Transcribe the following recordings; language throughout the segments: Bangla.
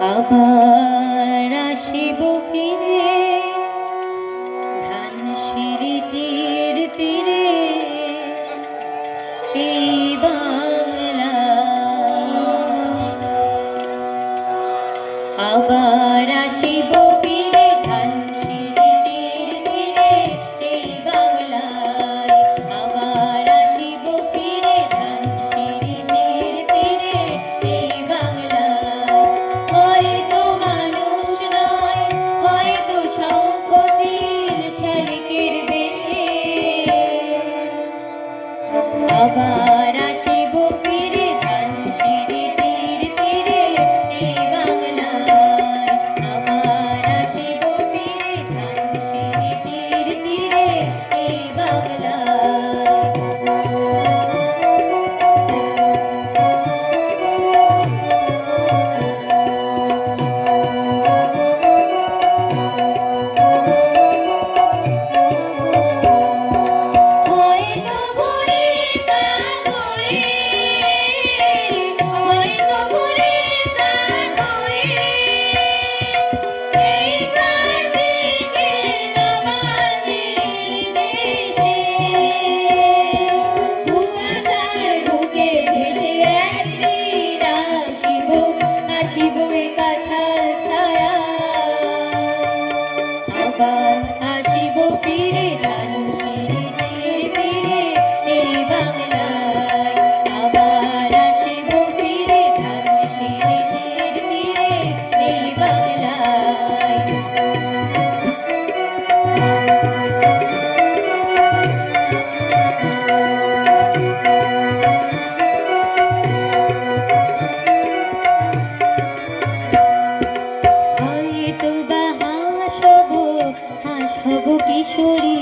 আবার আসিব ফিরে ধানসিঁড়িটির তীরে এই বাংলা। আবার আসিব ফিরে ধানসিঁড়িটির তীরে এই বাংলায়। আবার আসিব ফিরে ধানসিঁড়িটির তীরে এই বাংলায়। হয়তো মানুষ নয়, হয়তো শঙ্খচিল শালিকের বেশে। আবার আসিব ফিরে ধানসিঁড়িটির তীরে এই বাংলায়। আবার আসিব ফিরে ধানসিঁড়িটির তীরে এই বাংলায়। আবার আসিব ফিরে ধানসিঁড়িটির তীরে এই বাংলায়। আবার আসিব ফিরে ধানসিঁড়িটির তীরে এই বাংলায়। হয়তো বা হাঁস হব কিশোরী,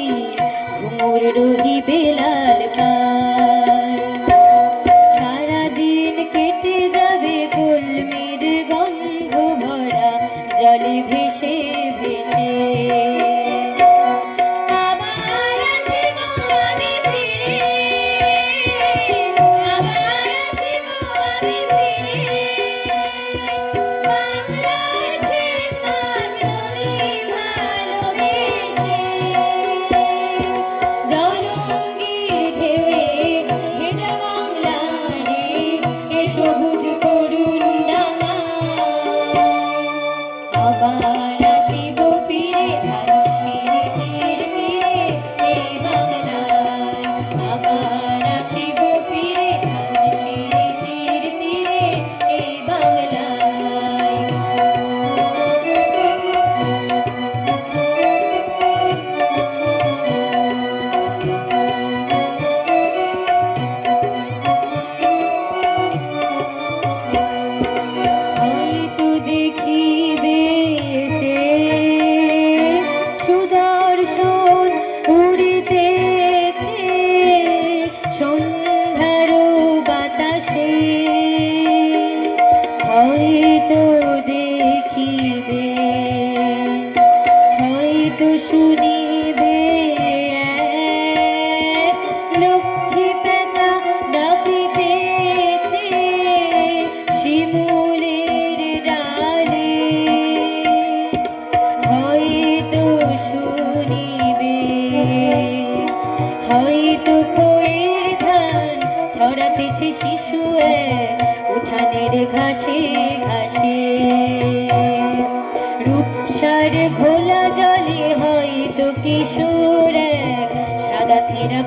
ঘুঙুর রহিবে লাল পাড়। সারাদিন কেটে যাবে কলমির গন্ধ ভরা জলে ভেসে ভেসে। আবার আসিব আমি ফিরে, আবার আসিব আমি ফিরে। বাংলার খেদমত করি ভালোবেসে। জলঙ্গির ঢেউয়ে ভেজা বাংলা রে, এ সবুজ করুণ ডাঙা। আবার আসিব ফিরে ধানসিঁড়িটির তীরে এই বাংলায়। আবার আসিব ফিরে ধানসিঁড়িটির তীরে এই বাংলায়। হয়তো দেখিবে যে সুদর্শন উড়িতেছে সন্ধ্যার বাতাসে। হয়তো দেখিবে, হয়তো শুনিবে এক লক্ষ্মী পেঁচা ডাকিতেছে শিমুলের ডালে। হয়তো শুনিবে, হয়তো খইয়ের ধান ছড়াতেছে শিশু এক উঠানের ঘাসে ঘাসে। রূপসার ঘোলা জলে হয়তো কিশোর এক সাদা ছেঁড়া